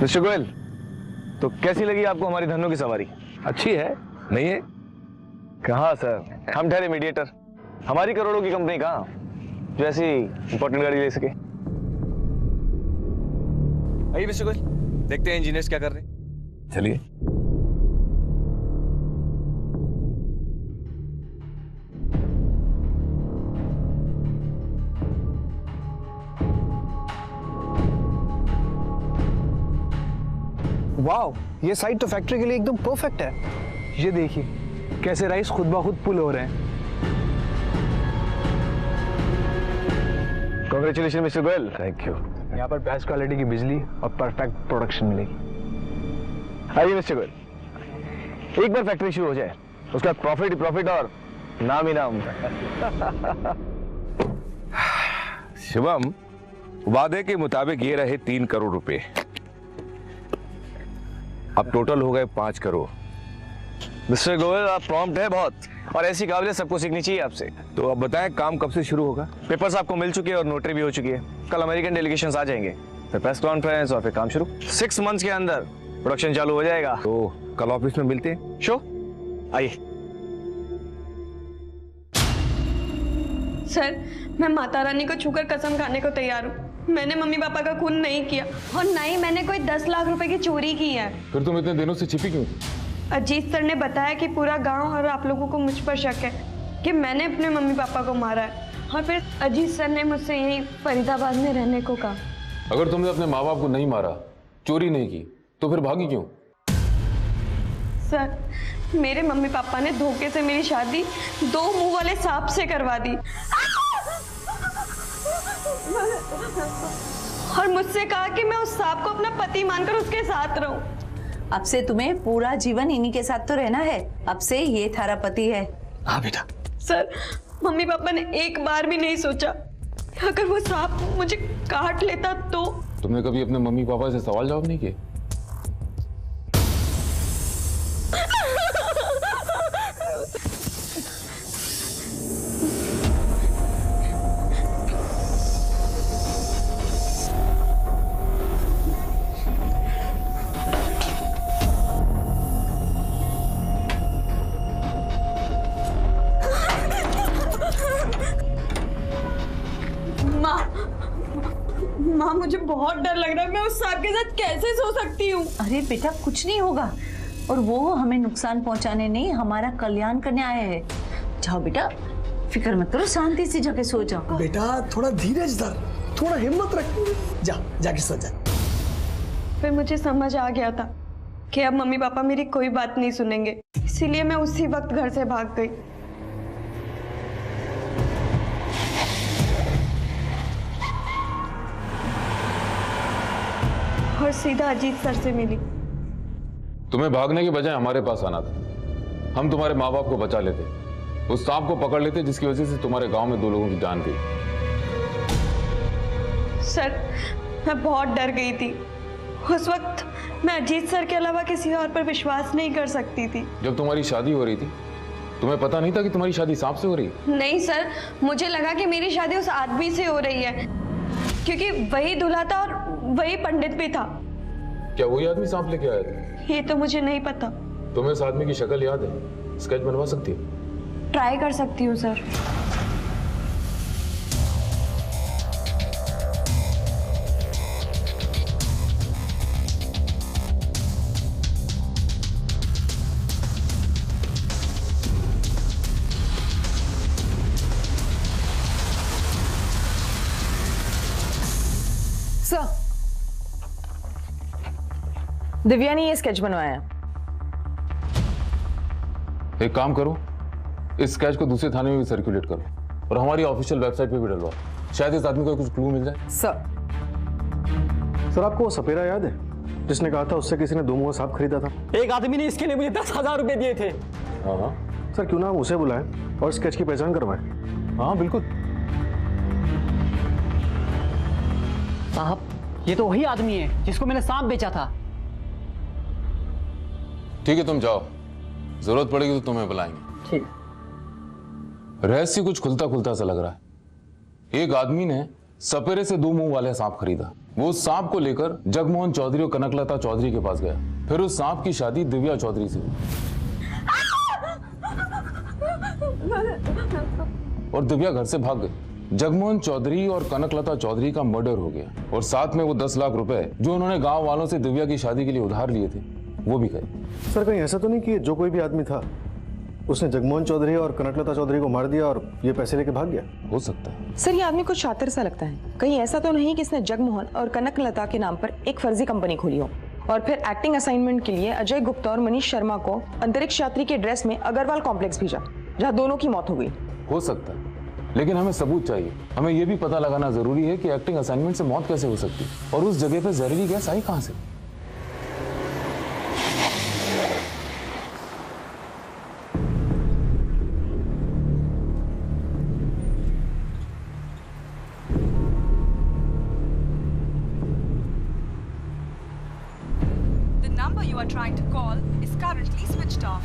मिस्टर गोयल, तो कैसी लगी आपको हमारी धनों की सवारी? अच्छी है, नहीं है? कहाँ सर, हम ठहरे मीडिएटर। हमारी करोड़ों की कंपनी कहाँ जो ऐसी इंपॉर्टेंट गाड़ी ले सके? आइए मिस्टर गोयल, देखते हैं इंजीनियर्स क्या कर रहे हैं। चलिए। वाओ, ये साइट तो फैक्ट्री के लिए एकदम परफेक्ट है। ये देखिए कैसे राइस खुद ब खुद पुल हो रहे हैं। Congratulation mister Goyal. Thank you. यहाँ पर बेस्ट क्वालिटी की बिजली और परफेक्ट प्रोडक्शन मिलेगी। आइए मिस्टर गोयल, एक बार फैक्ट्री शुरू हो जाए उसका प्रॉफिट ही प्रॉफिट और नाम ही नाम। शिवम, वादे के मुताबिक ये रहे 3 करोड़ रुपए, अब टोटल हो गए 5 करोड़। मिस्टर गोयल, आप प्रॉम्प्ट है बहुत और ऐसी काबिलियत सबको सीखनी चाहिए आपसे। तो अब बताएं काम कब से शुरू होगा? पेपर्स आपको मिल चुके हैं और नोटरी भी हो चुकी है। कल अमेरिकन डेलीगेशंस आ जाएंगे, फिर प्रेस कॉन्फ्रेंस और फिर काम शुरू। 6 मंथ्स के अंदर प्रोडक्शन चालू हो जाएगा। तो कल ऑफिस में मिलते हैं। शो आइए। सर, मैं माता रानी को छूकर कसम खाने को तैयार हूँ, मैंने मम्मी पापा का खून नहीं किया और ना ही मैंने कोई 10 लाख रुपए की चोरी की है। फिर तुम इतने दिनों से छिपी क्यों? अजीत सर ने बताया कि पूरा गांव और आप लोगों को मुझ पर शक है कि मैंने अपने मम्मी पापा को मारा है, और फिर अजीत सर ने मुझसे यहीं फरीदाबाद में रहने को कहा। अगर तुमने अपने माँ बाप को नहीं मारा, चोरी नहीं की, तो फिर भागी क्यों? सर, मेरे मम्मी पापा ने धोखे से मेरी शादी 2 मुंह वाले सांप से करवा दी और मुझसे कहा कि मैं उस सांप को अपना पति मानकर उसके साथ रहूं। अब से तुम्हें पूरा जीवन इन्हीं के साथ तो रहना है। अब से ये थारा पति है। हाँ बेटा। सर, मम्मी पापा ने एक बार भी नहीं सोचा कि अगर वो सांप मुझे काट लेता तो। तुमने कभी अपने मम्मी पापा से सवाल जवाब नहीं किए? माँ, मुझे बहुत डर लग रहा है, मैं उस सांप के साथ कैसे सो सकती हूँ? अरे बेटा, कुछ नहीं होगा, और वो हमें नुकसान पहुंचाने नहीं, हमारा कल्याण करने आए हैं। जाओ बेटा, फिक्र मत करो, शांति से जाके सो जाओ। बेटा थोड़ा धीरज धर, थोड़ा हिम्मत रख, जाके सो जा। फिर मुझे समझ आ गया था कि अब मम्मी पापा मेरी कोई बात नहीं सुनेंगे, इसीलिए मैं उसी वक्त घर से भाग गई। और सीधा अजीत सर से मिली। तुम्हें भागने के बजाय हमारे पास आना था, हम तुम्हारे माँ बाप को बचा लेते, उस सांप को पकड़ लेते जिसकी वजह से तुम्हारे गांव में 2 लोगों की जान गई। सर, मैं बहुत डर गई थी। उस वक्त मैं अजीत सर के अलावा किसी और पर विश्वास नहीं कर सकती थी। जब तुम्हारी शादी हो रही थी, तुम्हें पता नहीं था कि तुम्हारी शादी सांप से हो रही? नहीं सर, मुझे लगा कि मेरी शादी उस आदमी से हो रही है, क्योंकि वही दूल्हा था और वही पंडित भी था। क्या वही आदमी सांप लेके आया था? ये तो मुझे नहीं पता। तुम्हें इस आदमी की शक्ल याद है? स्केच बनवा सकती हो? ट्राई कर सकती हूँ सर। सर, दिव्या ने ये स्केच बनवाया है। एक काम करो, इस स्केच को दूसरे थाने में भी सर्कुलेट करो और हमारी ऑफिशियल वेबसाइट पे भी डलवाओ। शायद इस आदमी को कुछ क्लू मिल जाए। सर आपको वो सपेरा याद है जिसने कहा था उससे किसी ने 2 मुआ सांप खरीदा था? एक आदमी ने इसके लिए मुझे 10,000 रुपए दिए थे। हाँ सर, क्यों ना हम उसे बुलाएं और स्केच की पहचान करवाएं? हाँ बिल्कुल। साहब, ये तो वही आदमी है जिसको मैंने सांप बेचा था। ठीक है, तुम जाओ, जरूरत पड़ेगी तो तुम्हें बुलाएंगे। ठीक। रहस्य कुछ खुलता खुलता सा लग रहा है। एक आदमी ने सपेरे से 2 मुंह वाले सांप खरीदा। वो उस सांप को लेकर जगमोहन चौधरी और कनकलता चौधरी के पास गया। फिर उस सांप की शादी दिव्या चौधरी से हुई और दिव्या घर से भाग गई। जगमोहन चौधरी और कनकलता चौधरी का मर्डर हो गया और साथ में वो 10 लाख रुपए जो उन्होंने गांव वालों से दिव्या की शादी के लिए उधार लिए थे वो भी गए। सर, कहीं ऐसा तो नहीं कि जो कोई भी आदमी था उसने जगमोहन चौधरी और कनकलता चौधरी को मार दिया और ये पैसे लेके भाग गया? हो सकता है। सर, ये आदमी कुछ शातिर सा लगता है। कहीं ऐसा तो नहीं कि इसने जगमोहन और कनकलता के नाम पर एक फर्जी कंपनी खोली हो और फिर एक्टिंग असाइनमेंट के लिए अजय गुप्ता और मनीष शर्मा को अंतरिक्ष यात्री के ड्रेस में अग्रवाल कॉम्प्लेक्स भेजा, जहां दोनों की मौत हो गई। हो सकता है, लेकिन हमें सबूत चाहिए। हमें यह भी पता लगाना जरूरी है कि एक्टिंग असाइनमेंट से मौत कैसे हो सकती है और उस जगह पर जहरीली गैस आई कहां से। You are trying to call is currently switched off.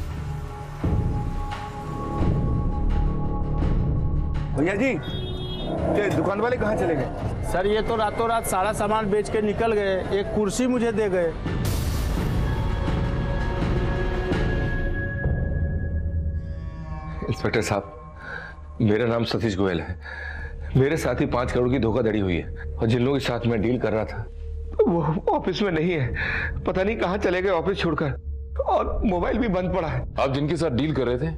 भैया जी, ये दुकान वाले कहाँ चले गए? सर, ये तो रातों रात सारा सामान बेच के निकल गए। एक कुर्सी मुझे दे गए। इंस्पेक्टर साहब, मेरा नाम सतीश गोयल है। मेरे साथ ही 5 करोड़ की धोखाधड़ी हुई है और जिन लोगों के साथ मैं डील कर रहा था वो ऑफिस में नहीं है। पता नहीं कहाँ चले गए ऑफिस छोड़कर, और मोबाइल भी बंद पड़ा है। आप जिनके साथ डील कर रहे थे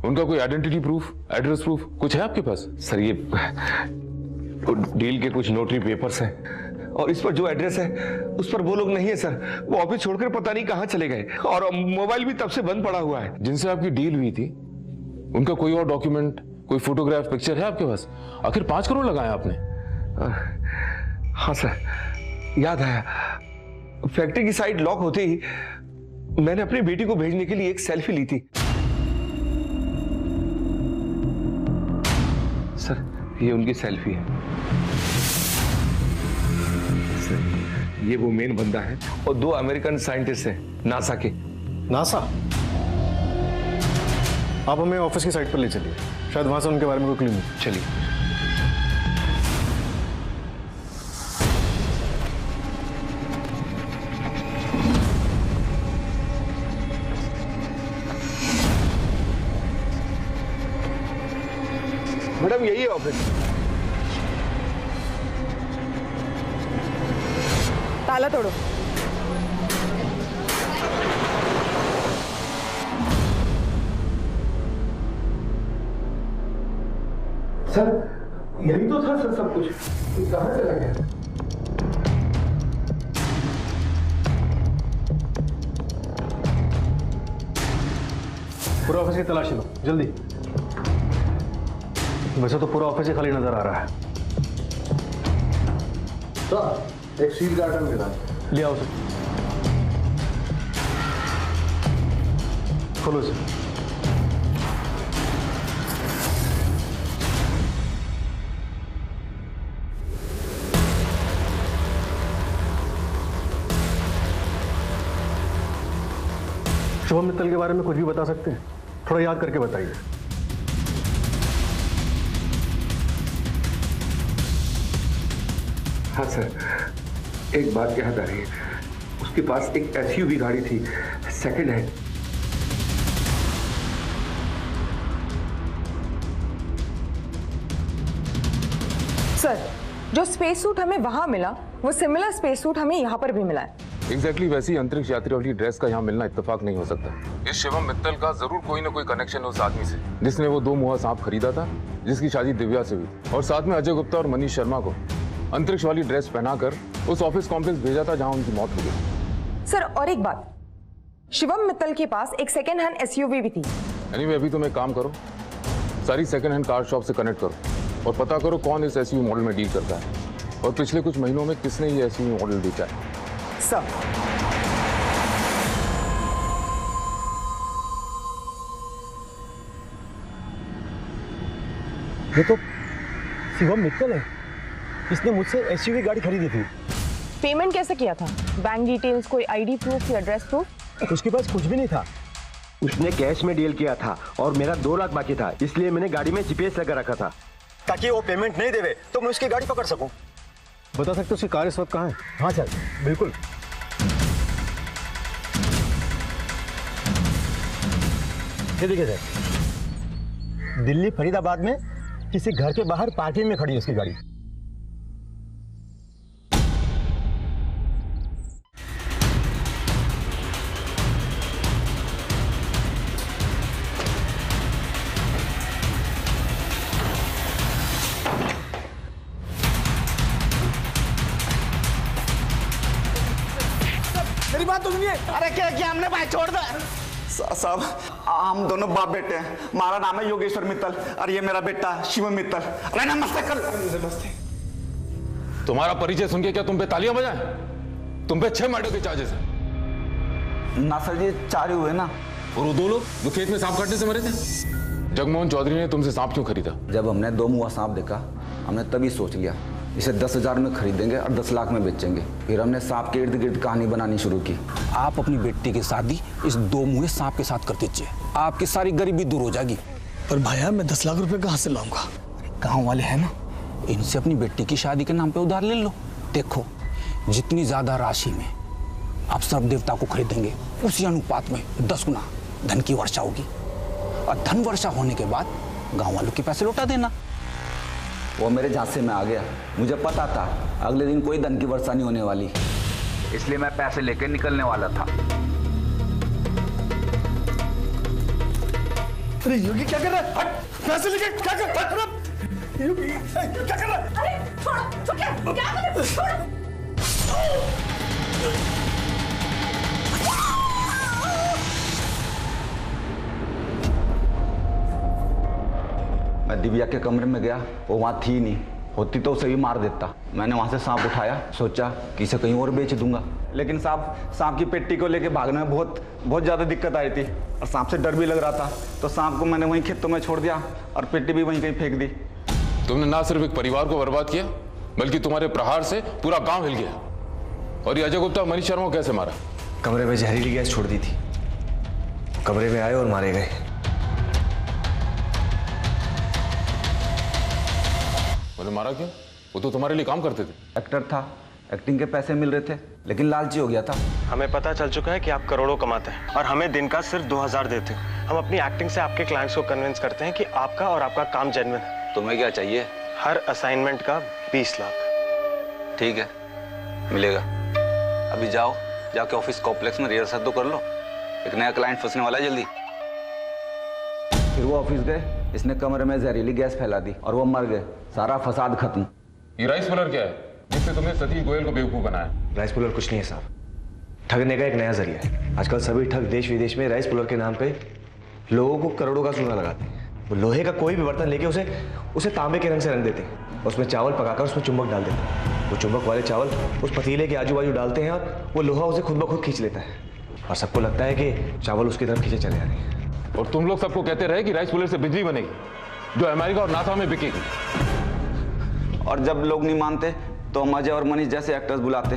उनका कोई आइडेंटिटी प्रूफ, एड्रेस प्रूफ कुछ है आपके पास? सर, ये डील के कुछ नोटरी पेपर्स हैं और इस पर जो एड्रेस है उस पर वो लोग नहीं है सर। वो ऑफिस छोड़कर पता नहीं कहाँ चले गए और मोबाइल भी तब से बंद पड़ा हुआ है। जिनसे आपकी डील हुई थी उनका कोई और डॉक्यूमेंट, कोई फोटोग्राफ, पिक्चर है आपके पास? आखिर 5 करोड़ लगाया आपने। हाँ सर, याद आया। फैक्ट्री की साइड लॉक होते ही मैंने अपनी बेटी को भेजने के लिए एक सेल्फी ली थी। सर, ये उनकी सेल्फी है। सर, ये वो मेन बंदा है और 2 अमेरिकन साइंटिस्ट हैं नासा के। नासा? आप हमें ऑफिस की साइट पर ले चलिए, शायद वहां से उनके बारे में कोई क्लू मिले। चलिए। मैडम, यही है ऑफिस। ताला तोड़ो। सर, यही तो था सर सब कुछ। कहाँ चला गया? पूरा ऑफिस की तलाशी लो जल्दी। वैसे तो पूरा ऑफिस ही खाली नजर आ रहा है। सर, एक सील गार्डन मिला, ले आओ सर। खोलो सर। शुभम मित्तल के बारे में कुछ भी बता सकते हैं? थोड़ा याद करके बताइए। हाँ सर, एक बात याद आ रही है। उसके पास एक SUV गाड़ी थी, सेकंड हैंड। सर, जो स्पेस सूट हमें वहां मिला वो सिमिलर स्पेस सूट हमें यहाँ पर भी मिला है। एग्जैक्टली वैसी अंतरिक्ष यात्री वाली ड्रेस का यहाँ मिलना इत्तेफाक नहीं हो सकता। इस शिवम मित्तल का जरूर कोई ना कोई कनेक्शन है उस आदमी से जिसने वो 2 मुहा सांप खरीदा था, जिसकी शादी दिव्या से हुई, और साथ में अजय गुप्ता और मनीष शर्मा को अंतरिक्ष वाली ड्रेस पहनाकर उस ऑफिस कॉम्प्लेक्स भेजा था जहां उनकी मौत हो गई। सर और एक बात, शिवम मित्तल के पास एक सेकेंड हैंड एसयूवी भी थी। एनीवे अभी तुम एक काम करो, सारी सेकंड हैंड कार शॉप से कनेक्ट करो और पता करो कौन इस एसयूवी मॉडल में डील करता है और पिछले कुछ महीनों में किसने ये एसयूवी मॉडल बेचा है। सर ये तो शिवम मित्तल है, इसने मुझसे एसयूवी गाड़ी खरीदी थी। पेमेंट कैसे किया था? बैंक डिटेल्स, कोई आईडी प्रूफ या एड्रेस प्रूफ? उसके पास कुछ भी नहीं था। उसने कैश में डील किया था और मेरा 2 लाख बाकी था, इसलिए मैंने गाड़ी में जीपीएस लगा रखा था ताकि वो पेमेंट नहीं देवे तो मैं उसकी गाड़ी पकड़ सकूं। बता सकते हो उसकी कार इस वक्त कहाँ है? हाँ सर, बिल्कुल। ये देखिए सर, दिल्ली फरीदाबाद में किसी घर के बाहर पार्किंग में खड़ी है उसकी गाड़ी। मेरी बात तो सुनिए। अरे क्या हमने भाई छोड़ दो साहब, हम दोनों बाप बेटे हैं। हमारा नाम है योगेश्वर मित्तल और ये मेरा बेटा शिवम मित्तल। अरे नमस्ते कर। नमस्ते। तुम्हारा परिचय सुन के क्या तुम पे तालियां बजाएं? तुम पे 6 मर्डर के चार्जेस हैं। ना सर जी, 4 ही हुए ना। और वो 2 लोग जो खेत में सांप काटने से मरे थे? जगमोहन चौधरी ने तुमसे सांप क्यों खरीदा? जब हमने 2 मुहा सांप देखा हमने तभी सोच लिया इसे 10,000 में खरीदेंगे और 10 लाख में बेचेंगे। फिर हमने सांप के इर्द गिर्द कहानी बनानी शुरू की। आप अपनी बेटी की शादी इस 2 मुहे सांप के साथ कर दीजिए, आपकी सारी गरीबी दूर हो जाएगी। पर भाया मैं 10 लाख रुपए कहाँ से लाऊंगा? गांव वाले हैं ना, इनसे अपनी बेटी की शादी के नाम पे उधार ले लो। देखो जितनी ज्यादा राशि में आप सर्प देवता को खरीदेंगे उसी अनुपात में 10 गुना धन की वर्षा होगी और धन वर्षा होने के बाद गाँव वालों के पैसे लौटा देना। वो मेरे झांसे में आ गया। मुझे पता था अगले दिन कोई धन की वर्षा नहीं होने वाली, इसलिए मैं पैसे लेके निकलने वाला था। अरे योगी क्या कर रहा है? हट, पैसे लेके क्या कर रहा है? योगी क्या कर रहा है? अरे छोड़ो, क्या कर रहे हो? छोड़ो। मैं दिव्या के कमरे में गया, वो वहाँ थी नहीं, होती तो उसे भी मार देता। मैंने वहाँ से सांप उठाया, सोचा कि इसे कहीं और बेच दूंगा, लेकिन सांप की पेटी को लेके भागने में बहुत ज़्यादा दिक्कत आई थी और सांप से डर भी लग रहा था, तो सांप को मैंने वहीं खेतों में छोड़ दिया और पेटी भी वहीं कहीं फेंक दी। तुमने ना सिर्फ एक परिवार को बर्बाद किया बल्कि तुम्हारे प्रहार से पूरा गाँव हिल गया। और ये अजय गुप्ता मनीष शर्मा को कैसे मारा? कमरे में जहरीली गैस छोड़ दी थी, कमरे में आए और मारे गए। बोले मारा क्यों? वो तो तुम्हारे लिए काम करते थे। एक्टर था, एक्टिंग के पैसे मिल रहे थे, लेकिन लालची हो गया था। हमें पता चल चुका है कि आप करोड़ों कमाते हैं और हमें दिन का सिर्फ 2000 देते हैं। हम अपनी एक्टिंग से आपके क्लाइंट्स को कन्विंस करते हैं कि आपका और आपका काम जेन्युइन है। तुम्हें क्या चाहिए? हर असाइनमेंट का 20 लाख। ठीक है, मिलेगा। अभी जाके ऑफिस कॉम्प्लेक्स में रिहर्सल तो कर लो, एक नया क्लाइंट फंसने वाला है जल्दी। फिर वो ऑफिस गए, इसने कमरे में जहरीली गैस फैला दी और वो मर गए। सारा फसाद खत्म। ये राइस पुलर क्या है जिससे तुमने सतीश गोयल को बेवकूफ बनाया? राइस पुलर कुछ नहीं है साहब, ठगने का एक नया जरिया है। आजकल सभी ठग देश विदेश में राइस पुलर के नाम पे लोगों को करोड़ों का चूना लगाते हैं। वो लोहे का कोई भी बर्तन लेके उसे तांबे के रंग से रंग देते हैं, उसमें चावल पकाकर उसमें चुंबक डाल देते हैं। वो चुंबक वाले चावल उस पतीले के आजू बाजू डालते हैं और वो लोहा उसे खुद ब खुद खींच लेता है और सबको लगता है कि चावल उसकी तरफ खींचे चले आ रहे हैं। और तुम लोग सबको कहते रहे कि राइस पुलर से बिजली बनेगी जो अमेरिका और नासा में बिकेगी। और जब लोग नहीं मानते तो हम अजय और मनीष जैसे एक्टर्स बुलाते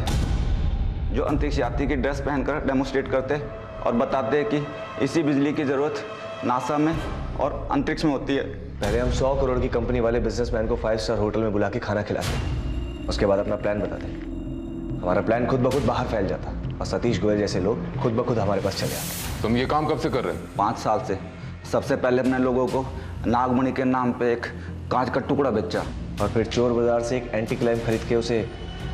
जो अंतरिक्ष यात्री की ड्रेस पहनकर डेमोस्ट्रेट करते और बताते कि इसी बिजली की जरूरत नासा में और अंतरिक्ष में होती है। पहले हम 100 करोड़ की कंपनी वाले बिजनेसमैन को 5 स्टार होटल में बुला के खाना खिलाते, उसके बाद अपना प्लान बताते। हमारा प्लान खुद ब खुद बाहर फैल जाता और सतीश गोयल जैसे लोग खुद ब खुद हमारे पास चले आते। तुम ये काम कब से कर रहे हो? 5 साल से। सबसे पहले अपने लोगों को नागमणि के नाम पे एक कांच का टुकड़ा बेचा और फिर चोर बाजार से एक एंटी क्राइम खरीद के उसे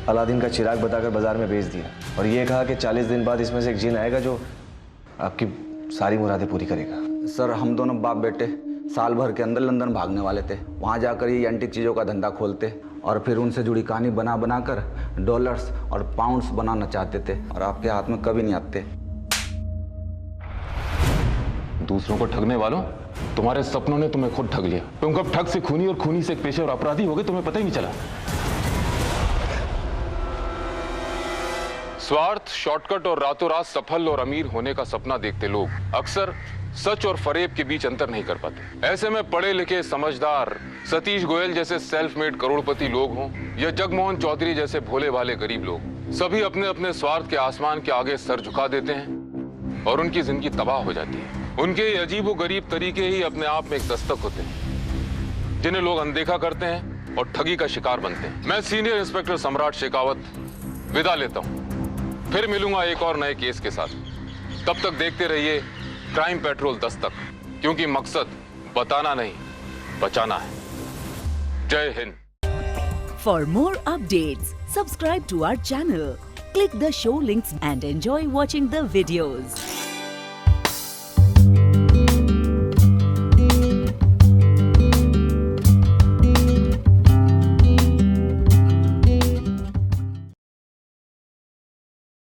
अलादीन का चिराग बताकर बाजार में बेच दिया और ये कहा कि 40 दिन बाद इसमें से एक जिन आएगा जो आपकी सारी मुरादें पूरी करेगा। सर हम दोनों बाप बेटे साल भर के अंदर लंदन भागने वाले थे। वहाँ जाकर ये एंटीक चीज़ों का धंधा खोलते और फिर उनसे जुड़ी कहानी बना बना कर डॉलर्स और पाउंड्स बनाना चाहते थे और आपके हाथ में कभी नहीं आते। दूसरों को ठगने वालों, तुम्हारे सपनों ने तुम्हें खुद ठग लिया। तुम कब ठग से खूनी और खूनी से एक पेशेवर अपराधी हो गए, तुम्हें पता ही नहीं चला। स्वार्थ, शॉर्टकट और रातों रात सफल और अमीर होने का सपना देखते लोग अक्सर सच और फरेब के बीच अंतर नहीं कर पाते। ऐसे में पढ़े लिखे समझदार सतीश गोयल जैसे सेल्फ मेड करोड़पति लोग हों या जगमोहन चौधरी जैसे भोले भाले गरीब लोग, सभी अपने अपने स्वार्थ के आसमान के आगे सर झुका देते हैं और उनकी जिंदगी तबाह हो जाती है। उनके अजीब व गरीब तरीके ही अपने आप में एक दस्तक होते हैं जिन्हें लोग अनदेखा करते हैं और ठगी का शिकार बनते हैं। मैं सीनियर इंस्पेक्टर सम्राट शेखावत विदा लेता हूं, फिर मिलूंगा एक और नए केस के साथ। तब तक देखते रहिए क्राइम पेट्रोल दस्तक, क्योंकि मकसद बताना नहीं बचाना है। जय Hind. For more updates, subscribe to our channel, click the show links and enjoy watching the videos.